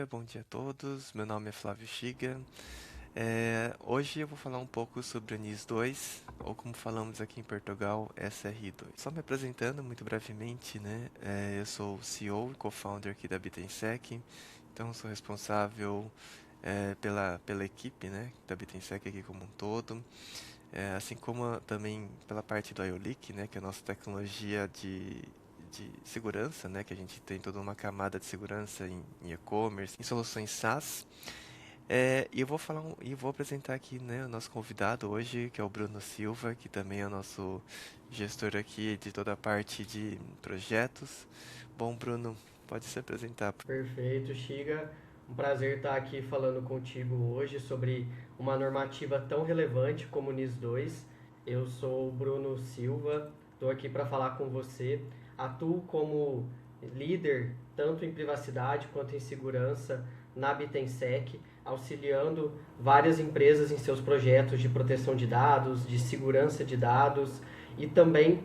Bom dia a todos. Meu nome é Flávio Chiga. Hoje eu vou falar um pouco sobre o NIS2, ou como falamos aqui em Portugal, SR2. Só me apresentando muito brevemente, né? Eu sou o CEO e co-founder aqui da Bitensec, então sou responsável pela equipe, né, da Bitensec aqui como um todo, assim como também pela parte do IOLIC, né, que é a nossa tecnologia de segurança, né, que a gente tem toda uma camada de segurança em e-commerce, em soluções SaaS. E eu vou e vou apresentar aqui, né, o nosso convidado hoje, que é o Bruno Silva, que também é o nosso gestor aqui de toda a parte de projetos. Bom, Bruno, pode se apresentar. Perfeito, Chiga. Um prazer estar aqui falando contigo hoje sobre uma normativa tão relevante como o NIS2. Eu sou o Bruno Silva, estou aqui para falar com você. Atuo como líder tanto em privacidade quanto em segurança na Bitensec, auxiliando várias empresas em seus projetos de proteção de dados, de segurança de dados e também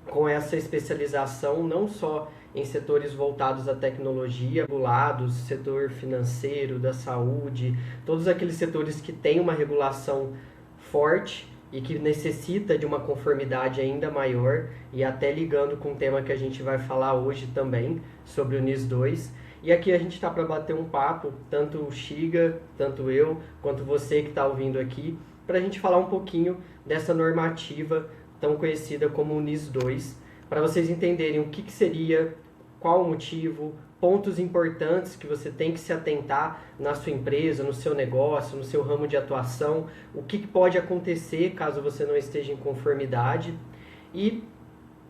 com essa especialização não só em setores voltados à tecnologia, regulados, setor financeiro, da saúde, todos aqueles setores que têm uma regulação forte e que necessita de uma conformidade ainda maior, e até ligando com o tema que a gente vai falar hoje também, sobre o NIS2. E aqui a gente está para bater um papo, tanto o Chiga, tanto eu, quanto você que está ouvindo aqui, para a gente falar um pouquinho dessa normativa tão conhecida como o NIS2, para vocês entenderem o que seria, qual o motivo, pontos importantes que você tem que se atentar na sua empresa, no seu negócio, no seu ramo de atuação, o que pode acontecer caso você não esteja em conformidade. E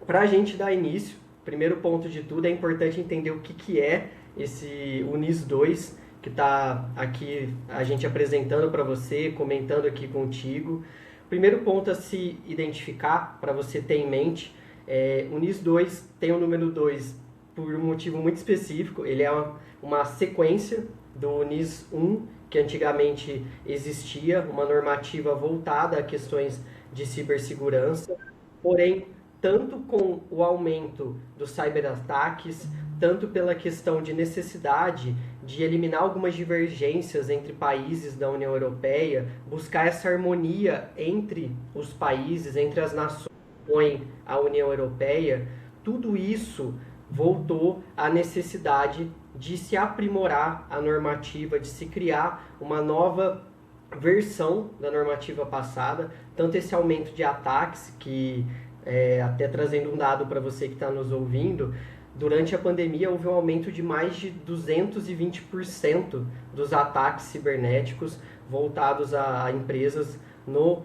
para a gente dar início, primeiro ponto de tudo, é importante entender o que é o NIS2, que está aqui a gente apresentando para você, comentando aqui contigo. Primeiro ponto a se identificar, para você ter em mente, o NIS2 tem o número 2 por um motivo muito específico. Ele é uma sequência do NIS1, que antigamente existia, uma normativa voltada a questões de cibersegurança, porém, tanto com o aumento dos cyberataques, tanto pela questão de necessidade de eliminar algumas divergências entre países da União Europeia, buscar essa harmonia entre os países, entre as nações que compõem a União Europeia, tudo isso voltou à necessidade de se aprimorar a normativa, de se criar uma nova versão da normativa passada, tanto esse aumento de ataques, que até trazendo um dado para você que está nos ouvindo, durante a pandemia houve um aumento de mais de 220% dos ataques cibernéticos voltados a empresas no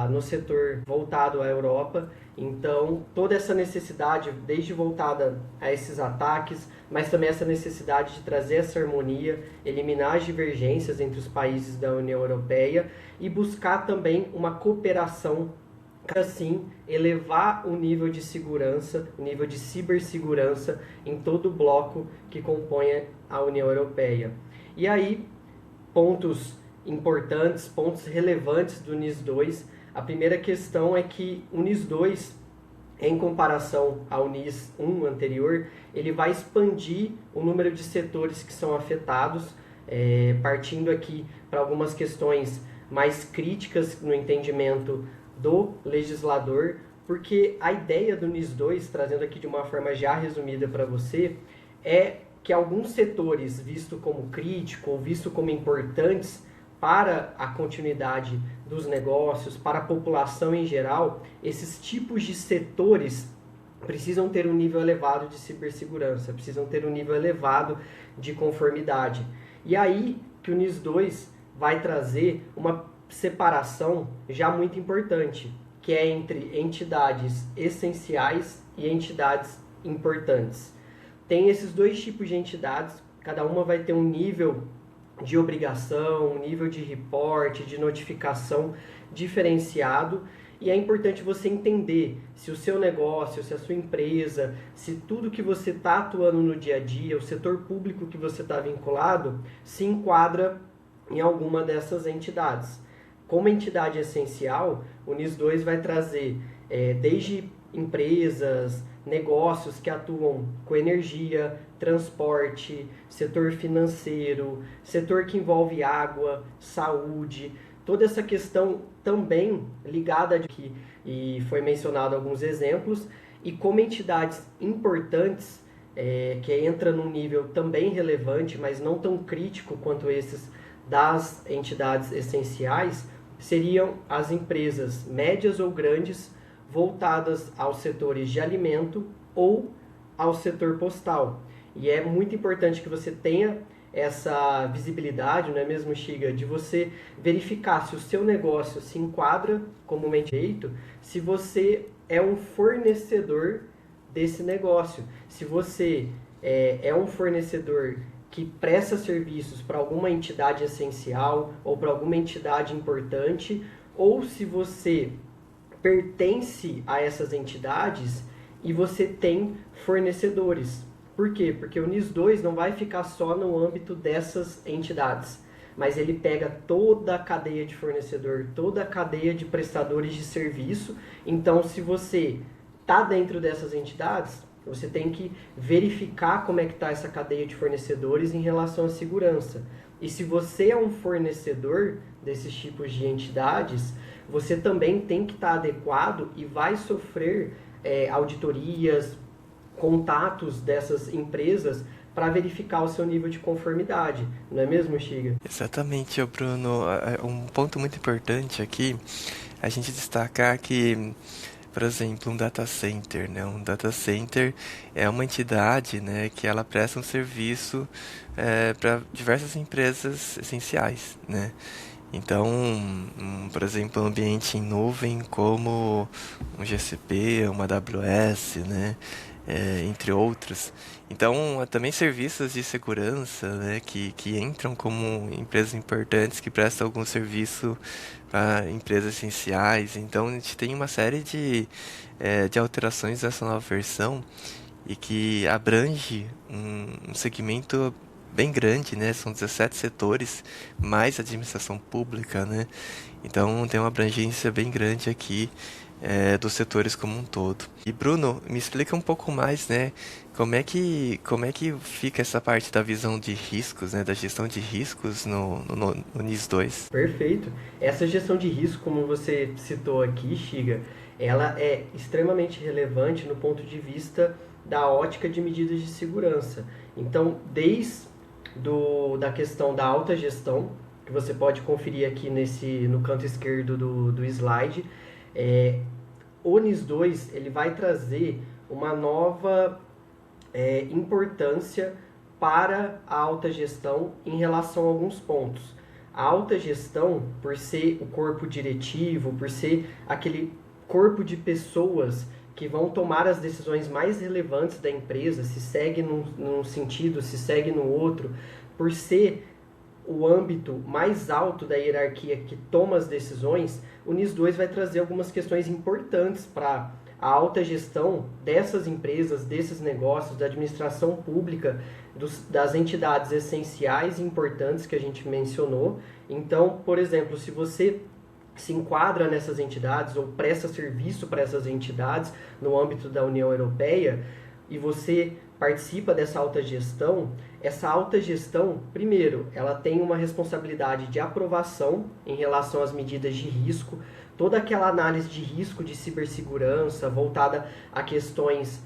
no setor voltado à Europa. Então, toda essa necessidade, desde voltada a esses ataques, mas também essa necessidade de trazer essa harmonia, eliminar as divergências entre os países da União Europeia e buscar também uma cooperação, assim, elevar o nível de segurança, o nível de cibersegurança em todo o bloco que compõe a União Europeia. E aí, pontos importantes, pontos relevantes do NIS2. A primeira questão é que o NIS2, em comparação ao NIS1 anterior, ele vai expandir o número de setores que são afetados, partindo aqui para algumas questões mais críticas no entendimento do legislador, porque a ideia do NIS2, trazendo aqui de uma forma já resumida para você, é que alguns setores vistos como críticos ou vistos como importantes para a continuidade dos negócios, para a população em geral, esses tipos de setores precisam ter um nível elevado de cibersegurança, precisam ter um nível elevado de conformidade. E aí que o NIS2 vai trazer uma separação já muito importante, que é entre entidades essenciais e entidades importantes. Tem esses dois tipos de entidades, cada uma vai ter um nível de obrigação, um nível de reporte, de notificação diferenciado, E é importante você entender se o seu negócio, se a sua empresa, se tudo que você está atuando no dia a dia, o setor público que você está vinculado, se enquadra em alguma dessas entidades. Como entidade essencial, o NIS2 vai trazer desde empresas, negócios que atuam com energia, transporte, setor financeiro, setor que envolve água, saúde, toda essa questão também ligada aqui, e foi mencionado alguns exemplos, e como entidades importantes, que entra num nível também relevante, mas não tão crítico quanto esses das entidades essenciais, seriam as empresas médias ou grandes voltadas aos setores de alimento ou ao setor postal. E é muito importante que você tenha essa visibilidade, não é mesmo, Xiga, de você verificar se o seu negócio se enquadra comumente feito, se você é um fornecedor desse negócio, se você é um fornecedor que presta serviços para alguma entidade essencial ou para alguma entidade importante, ou se você pertence a essas entidades e você tem fornecedores. Por quê? Porque o NIS2 não vai ficar só no âmbito dessas entidades, mas ele pega toda a cadeia de fornecedor, toda a cadeia de prestadores de serviço. Então, se você está dentro dessas entidades, você tem que verificar como é que está essa cadeia de fornecedores em relação à segurança. E se você é um fornecedor desses tipos de entidades, você também tem que estar adequado e vai sofrer auditorias, contatos dessas empresas para verificar o seu nível de conformidade. Não é mesmo, Xiga? Exatamente, Bruno. Um ponto muito importante aqui, a gente destacar que, por exemplo, um data center, né? Um data center é uma entidade, né, que ela presta um serviço para diversas empresas essenciais, né? Então, por exemplo, um ambiente em nuvem como um GCP, uma AWS, né? Entre outros. Então, há também serviços de segurança, né, que entram como empresas importantes que prestam algum serviço para empresas essenciais. Então, a gente tem uma série de alterações nessa nova versão e que abrange um segmento bem grande, né? São 17 setores, mais administração pública, né? Então, tem uma abrangência bem grande aqui dos setores como um todo. E Bruno, me explica um pouco mais, né? Como é que fica essa parte da visão de riscos, né? Da gestão de riscos no NIS2? Perfeito. Essa gestão de risco, como você citou aqui, Xiga, ela é extremamente relevante no ponto de vista da ótica de medidas de segurança. Então, desde da questão da alta gestão, que você pode conferir aqui no canto esquerdo do slide, o NIS2 ele vai trazer uma nova importância para a alta gestão em relação a alguns pontos. A alta gestão, por ser o corpo diretivo, por ser aquele corpo de pessoas que vão tomar as decisões mais relevantes da empresa, se segue num sentido, se segue no outro, por ser o âmbito mais alto da hierarquia que toma as decisões, o NIS2 vai trazer algumas questões importantes para a alta gestão dessas empresas, desses negócios, da administração pública, das entidades essenciais e importantes que a gente mencionou. Então, por exemplo, se você se enquadra nessas entidades ou presta serviço para essas entidades no âmbito da União Europeia e você participa dessa alta gestão, essa alta gestão, primeiro, ela tem uma responsabilidade de aprovação em relação às medidas de risco, toda aquela análise de risco de cibersegurança voltada a questões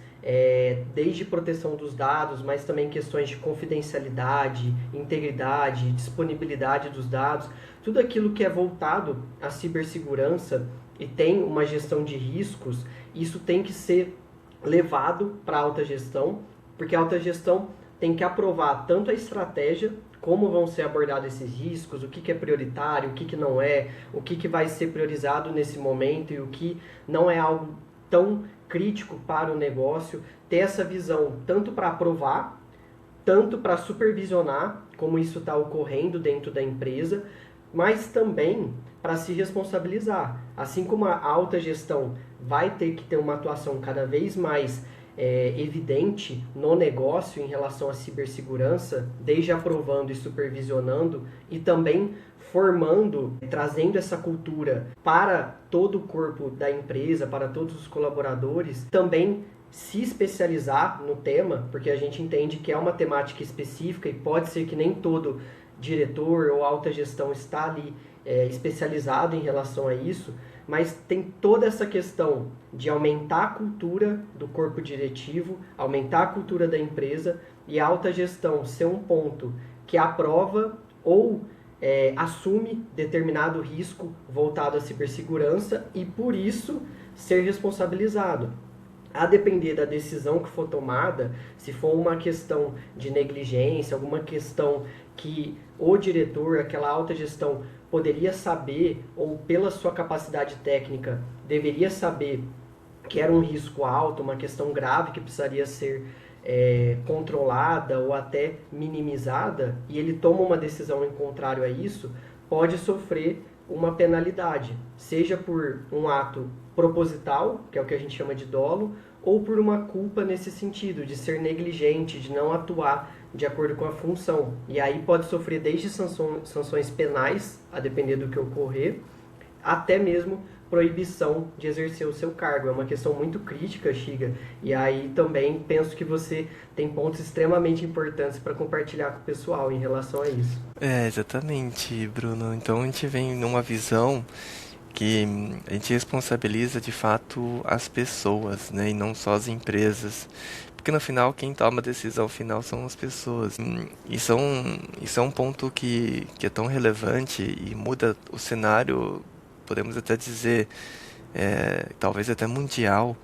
desde proteção dos dados, mas também questões de confidencialidade, integridade, disponibilidade dos dados, tudo aquilo que é voltado à cibersegurança e tem uma gestão de riscos, isso tem que ser levado para a alta gestão, porque a alta gestão tem que aprovar tanto a estratégia, como vão ser abordados esses riscos, o que é prioritário, o que não é, o que vai ser priorizado nesse momento e o que não é algo tão crítico para o negócio, ter essa visão tanto para aprovar, tanto para supervisionar como isso está ocorrendo dentro da empresa, mas também para se responsabilizar. Assim como a alta gestão vai ter que ter uma atuação cada vez mais evidente no negócio em relação à cibersegurança, desde aprovando e supervisionando e também formando, trazendo essa cultura para todo o corpo da empresa, para todos os colaboradores, também se especializar no tema, porque a gente entende que é uma temática específica e pode ser que nem todo diretor ou alta gestão está ali especializado em relação a isso, mas tem toda essa questão de aumentar a cultura do corpo diretivo, aumentar a cultura da empresa e a alta gestão ser um ponto que aprova ou assume determinado risco voltado à cibersegurança e, por isso, ser responsabilizado. A depender da decisão que for tomada, se for uma questão de negligência, alguma questão que o diretor, aquela alta gestão, poderia saber, ou pela sua capacidade técnica, deveria saber que era um risco alto, uma questão grave que precisaria ser controlada ou até minimizada, e ele toma uma decisão em contrário a isso, pode sofrer uma penalidade, seja por um ato proposital, que é o que a gente chama de dolo, ou por uma culpa nesse sentido, de ser negligente, de não atuar de acordo com a função. E aí pode sofrer desde sanções penais, a depender do que ocorrer, até mesmo proibição de exercer o seu cargo. É uma questão muito crítica, Xiga, e aí também penso que você tem pontos extremamente importantes para compartilhar com o pessoal em relação a isso. Exatamente, Bruno. Então a gente vem numa visão que a gente responsabiliza de fato as pessoas, né, e não só as empresas. Porque no final quem toma a decisão final são as pessoas. Isso é um ponto que é tão relevante e muda o cenário, podemos até dizer, talvez até mundial,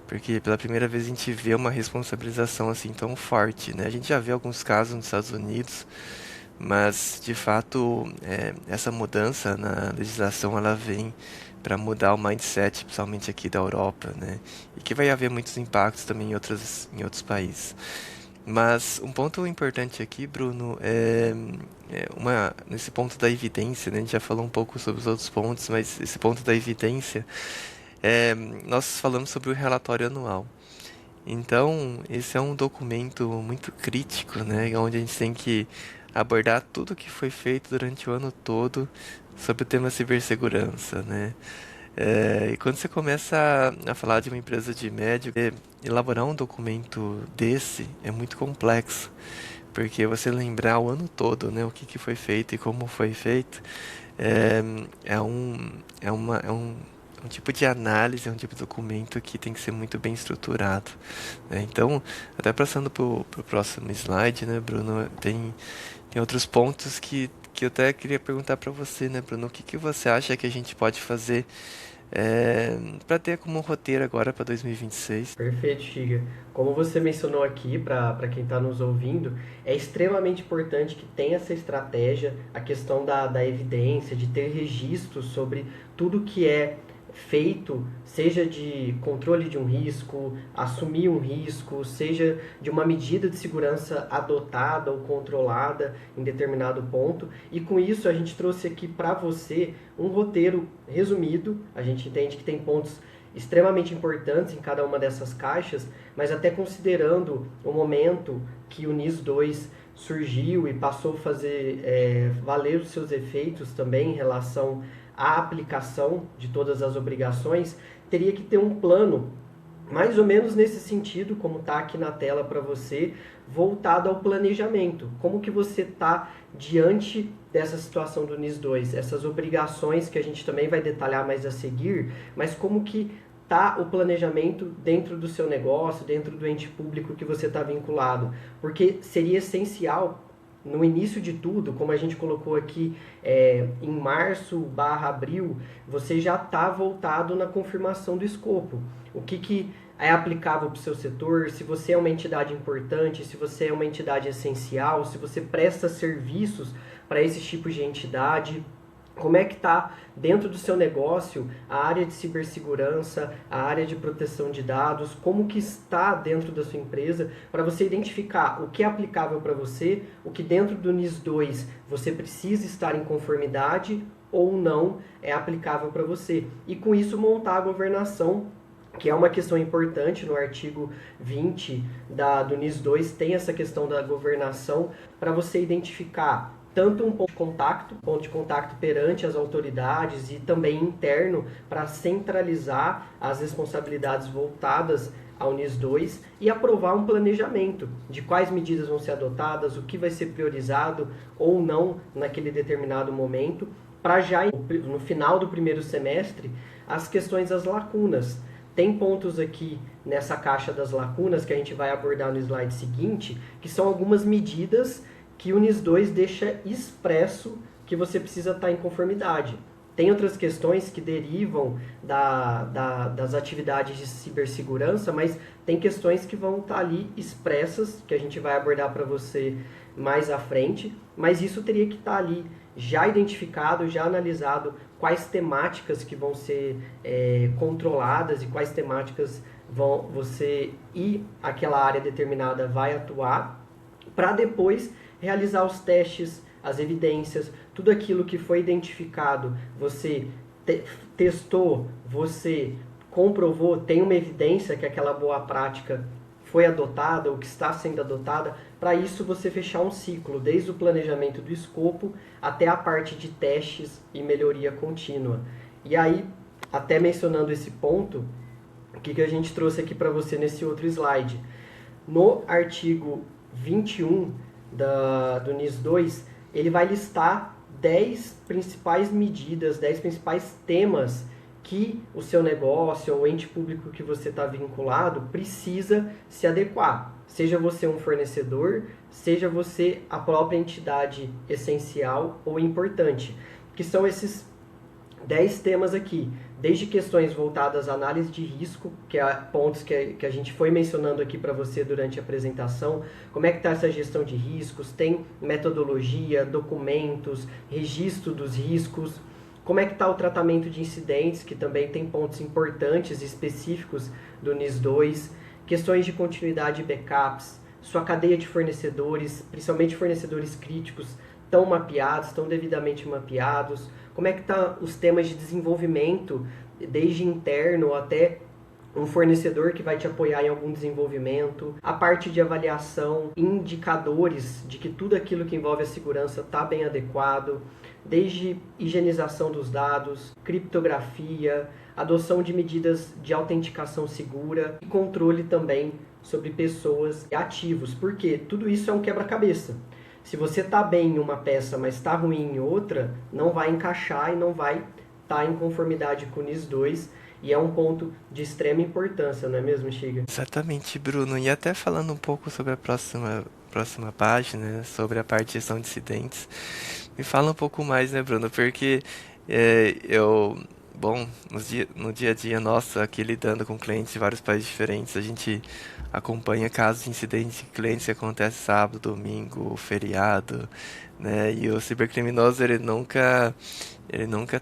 porque pela primeira vez a gente vê uma responsabilização assim tão forte, né? A gente já vê alguns casos nos Estados Unidos, mas de fato essa mudança na legislação ela vem para mudar o mindset, principalmente aqui da Europa, né? E que vai haver muitos impactos também em outros países. Mas um ponto importante aqui, Bruno, nesse ponto da evidência, né? A gente já falou um pouco sobre os outros pontos, mas esse ponto da evidência, nós falamos sobre o relatório anual. Então, esse é um documento muito crítico, né? Onde a gente tem que abordar tudo o que foi feito durante o ano todo sobre o tema cibersegurança, né? E quando você começa a falar de uma empresa de médio, elaborar um documento desse é muito complexo, porque você lembrar o ano todo, né, o que foi feito e como foi feito, é, é um, é um tipo de análise, é um tipo de documento que tem que ser muito bem estruturado, né? Então, até passando para o próximo slide, né, Bruno, tem outros pontos que eu até queria perguntar para você, né, Bruno, o que você acha que a gente pode fazer para ter como roteiro agora para 2026? Perfeito, Xiga. Como você mencionou aqui, para quem está nos ouvindo, é extremamente importante que tenha essa estratégia, a questão da evidência, de ter registros sobre tudo que é feito, seja de controle de um risco, assumir um risco, seja de uma medida de segurança adotada ou controlada em determinado ponto. E com isso a gente trouxe aqui para você um roteiro resumido. A gente entende que tem pontos extremamente importantes em cada uma dessas caixas, mas até considerando o momento que o NIS 2 surgiu e passou a fazer valer os seus efeitos também em relação à aplicação de todas as obrigações, teria que ter um plano mais ou menos nesse sentido, como está aqui na tela para você, voltado ao planejamento. Como que você está diante dessa situação do NIS 2, essas obrigações que a gente também vai detalhar mais a seguir, mas como que está o planejamento dentro do seu negócio, dentro do ente público que você está vinculado, porque seria essencial no início de tudo, como a gente colocou aqui em março/abril, você já está voltado na confirmação do escopo. O que é aplicável para o seu setor, se você é uma entidade importante, se você é uma entidade essencial, se você presta serviços para esses tipos de entidade. Como é que está dentro do seu negócio a área de cibersegurança, a área de proteção de dados, como que está dentro da sua empresa, para você identificar o que é aplicável para você, o que dentro do NIS 2 você precisa estar em conformidade ou não é aplicável para você. E com isso montar a governação, que é uma questão importante no artigo 20 do NIS 2, tem essa questão da governação para você identificar tanto um ponto de contato perante as autoridades e também interno para centralizar as responsabilidades voltadas ao NIS 2 e aprovar um planejamento de quais medidas vão ser adotadas, o que vai ser priorizado ou não naquele determinado momento, para já no final do primeiro semestre as questões das lacunas. Tem pontos aqui nessa caixa das lacunas que a gente vai abordar no slide seguinte, que são algumas medidas que o NIS 2 deixa expresso que você precisa estar em conformidade. Tem outras questões que derivam das atividades de cibersegurança, mas tem questões que vão estar ali expressas, que a gente vai abordar para você mais à frente, mas isso teria que estar ali já identificado, já analisado quais temáticas que vão ser controladas e quais temáticas você e aquela área determinada vai atuar, para depois realizar os testes, as evidências, tudo aquilo que foi identificado, você testou, você comprovou, tem uma evidência que aquela boa prática foi adotada ou que está sendo adotada. Para isso você fechar um ciclo, desde o planejamento do escopo até a parte de testes e melhoria contínua. E aí, até mencionando esse ponto, o que a gente trouxe aqui para você nesse outro slide? No artigo 21 do NIS 2, ele vai listar 10 principais medidas, 10 principais temas que o seu negócio ou ente público que você está vinculado precisa se adequar. Seja você um fornecedor, seja você a própria entidade essencial ou importante. Que são esses 10 temas aqui, desde questões voltadas à análise de risco, que é pontos que a gente foi mencionando aqui para você durante a apresentação, como é que está essa gestão de riscos, tem metodologia, documentos, registro dos riscos, como é que está o tratamento de incidentes, que também tem pontos importantes e específicos do NIS 2, questões de continuidade e backups, sua cadeia de fornecedores, principalmente fornecedores críticos, estão mapeados, estão devidamente mapeados, como é que estão os temas de desenvolvimento, desde interno até um fornecedor que vai te apoiar em algum desenvolvimento, a parte de avaliação, indicadores de que tudo aquilo que envolve a segurança está bem adequado, desde higienização dos dados, criptografia, adoção de medidas de autenticação segura e controle também sobre pessoas e ativos, porque tudo isso é um quebra-cabeça. Se você está bem em uma peça, mas está ruim em outra, não vai encaixar e não vai estar em conformidade com o NIS 2, e é um ponto de extrema importância, não é mesmo, Xiga? Exatamente, Bruno. E até falando um pouco sobre a próxima página, sobre a parte de gestão de incidentes, me fala um pouco mais, né, Bruno? Porque bom, no dia a dia nosso, aqui lidando com clientes de vários países diferentes, a gente acompanha casos de incidentes de clientes que acontecem sábado, domingo, feriado, né? E o cibercriminoso, ele nunca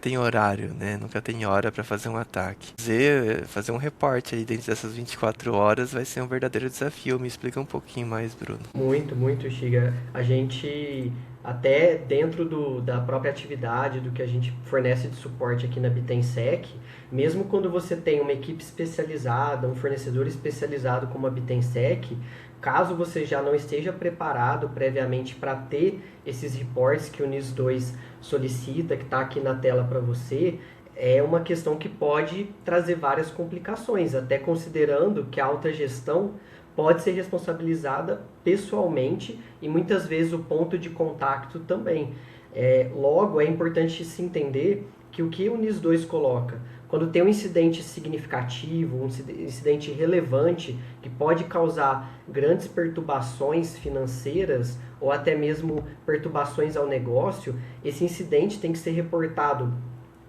tem horário, né? Nunca tem hora para fazer um ataque. Fazer um reporte aí dentro dessas 24 horas vai ser um verdadeiro desafio. Me explica um pouquinho mais, Bruno. Muito, muito, Xiga. A gente, até dentro da própria atividade, do que a gente fornece de suporte aqui na Bitensec, mesmo quando você tem uma equipe especializada, um fornecedor especializado como a Bitensec, caso você já não esteja preparado previamente para ter esses reports que o NIS 2 solicita, que está aqui na tela para você, é uma questão que pode trazer várias complicações, até considerando que a alta gestão pode ser responsabilizada pessoalmente e muitas vezes o ponto de contato também. Logo, é importante se entender que o que o NIS 2 coloca, quando tem um incidente significativo, um incidente relevante, que pode causar grandes perturbações financeiras ou até mesmo perturbações ao negócio, esse incidente tem que ser reportado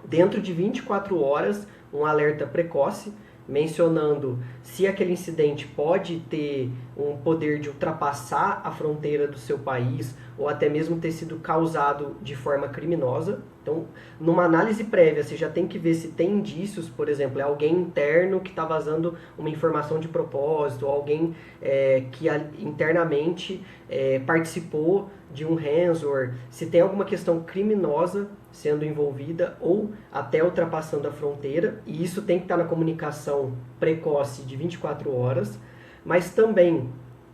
dentro de 24 horas, um alerta precoce, mencionando se aquele incidente pode ter um poder de ultrapassar a fronteira do seu país ou até mesmo ter sido causado de forma criminosa. Então, numa análise prévia, você já tem que ver se tem indícios, por exemplo, é alguém interno que está vazando uma informação de propósito, ou alguém que internamente participou de um ransomware, se tem alguma questão criminosa sendo envolvida ou até ultrapassando a fronteira, e isso tem que estar na comunicação precoce de 24 horas, mas também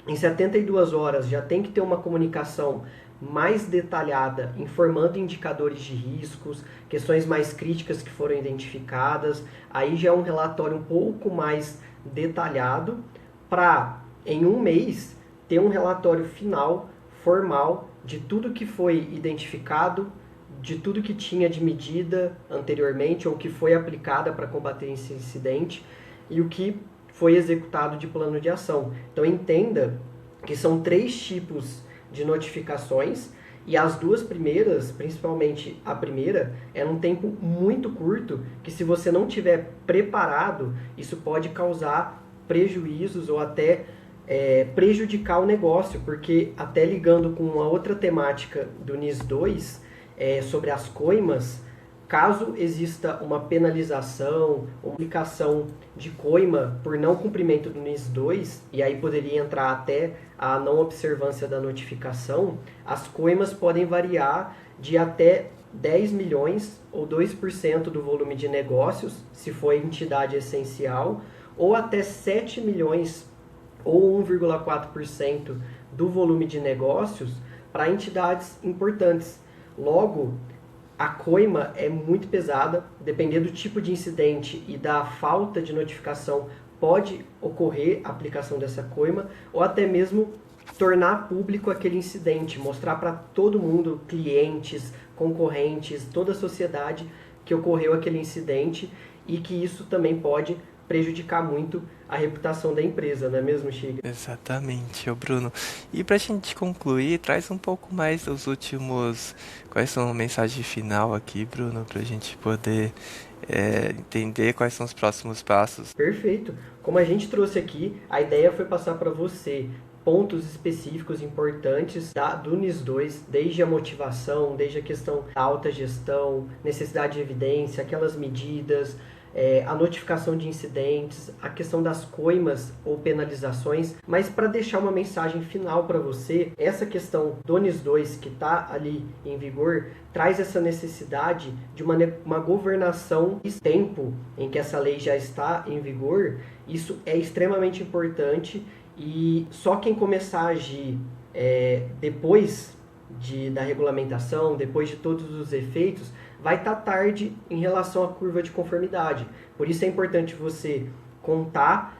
em 72 horas já tem que ter uma comunicação mais detalhada, informando indicadores de riscos, questões mais críticas que foram identificadas. Aí já é um relatório um pouco mais detalhado para, em um mês, ter um relatório final, formal, de tudo que foi identificado, de tudo que tinha de medida anteriormente ou que foi aplicada para combater esse incidente e o que foi executado de plano de ação. Então entenda que são 3 tipos de notificações e as 2 primeiras, principalmente a primeira, é num tempo muito curto que se você não tiver preparado, isso pode causar prejuízos ou até prejudicar o negócio, porque até ligando com uma outra temática do NIS 2, sobre as coimas, caso exista uma penalização, uma aplicação de coima por não cumprimento do NIS 2, e aí poderia entrar até a não observância da notificação, as coimas podem variar de até 10 milhões ou 2% do volume de negócios, se for entidade essencial, ou até 7 milhões ou 1,4% do volume de negócios para entidades importantes. Logo, a coima é muito pesada, dependendo do tipo de incidente e da falta de notificação, pode ocorrer a aplicação dessa coima, ou até mesmo tornar público aquele incidente, mostrar para todo mundo, clientes, concorrentes, toda a sociedade, que ocorreu aquele incidente e que isso também pode prejudicar muito a reputação da empresa, não é mesmo, Chiga? Exatamente, ô Bruno. E pra gente concluir, traz um pouco mais dos últimos. Quais são a mensagem final aqui, Bruno, pra gente poder entender quais são os próximos passos. Perfeito. Como a gente trouxe aqui, a ideia foi passar para você pontos específicos importantes do NIS 2, desde a motivação, desde a questão da alta gestão, necessidade de evidência, aquelas medidas, a notificação de incidentes, a questão das coimas ou penalizações, mas para deixar uma mensagem final para você, essa questão do NIS 2 que está ali em vigor, traz essa necessidade de uma governação e tempo em que essa lei já está em vigor, isso é extremamente importante e só quem começar a agir depois da regulamentação, depois de todos os efeitos, vai estar tarde em relação à curva de conformidade. Por isso é importante você contar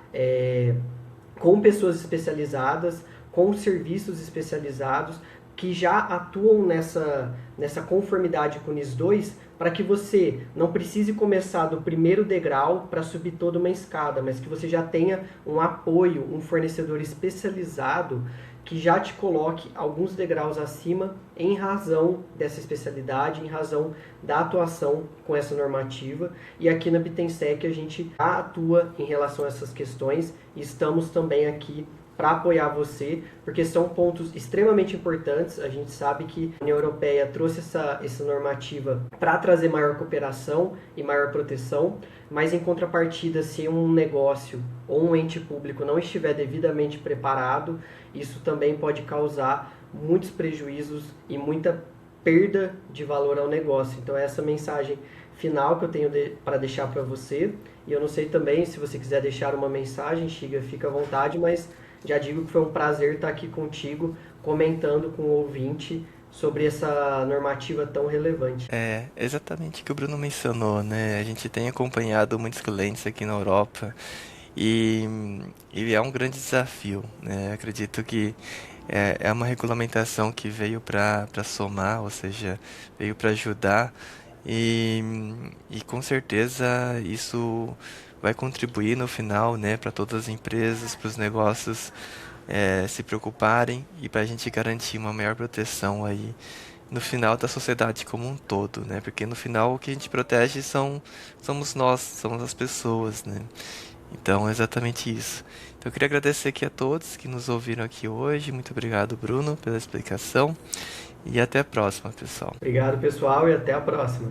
com pessoas especializadas, com serviços especializados que já atuam nessa conformidade com o NIS 2, para que você não precise começar do primeiro degrau para subir toda uma escada, mas que você já tenha um apoio, um fornecedor especializado que já te coloque alguns degraus acima em razão dessa especialidade, em razão da atuação com essa normativa. E aqui na Bitensec a gente já atua em relação a essas questões e estamos também aqui para apoiar você, porque são pontos extremamente importantes. A gente sabe que a União Europeia trouxe essa normativa para trazer maior cooperação e maior proteção, mas em contrapartida, se um negócio ou um ente público não estiver devidamente preparado, isso também pode causar muitos prejuízos e muita perda de valor ao negócio. Então essa mensagem final que eu tenho para deixar para você. E eu não sei também se você quiser deixar uma mensagem, Chiga, fica à vontade, mas já digo que foi um prazer estar aqui contigo, comentando com o ouvinte sobre essa normativa tão relevante. É exatamente o que o Bruno mencionou, né? A gente tem acompanhado muitos clientes aqui na Europa e, e é um grande desafio, né? Acredito que é uma regulamentação que veio para somar, ou seja, veio para ajudar e, e com certeza isso vai contribuir no final, né, para todas as empresas, para os negócios se preocuparem e para a gente garantir uma maior proteção aí no final da sociedade como um todo, né? Porque no final o que a gente protege somos nós, somos as pessoas, né? Então é exatamente isso. Então eu queria agradecer aqui a todos que nos ouviram aqui hoje. Muito obrigado, Bruno, pela explicação. E até a próxima, pessoal. Obrigado, pessoal, e até a próxima.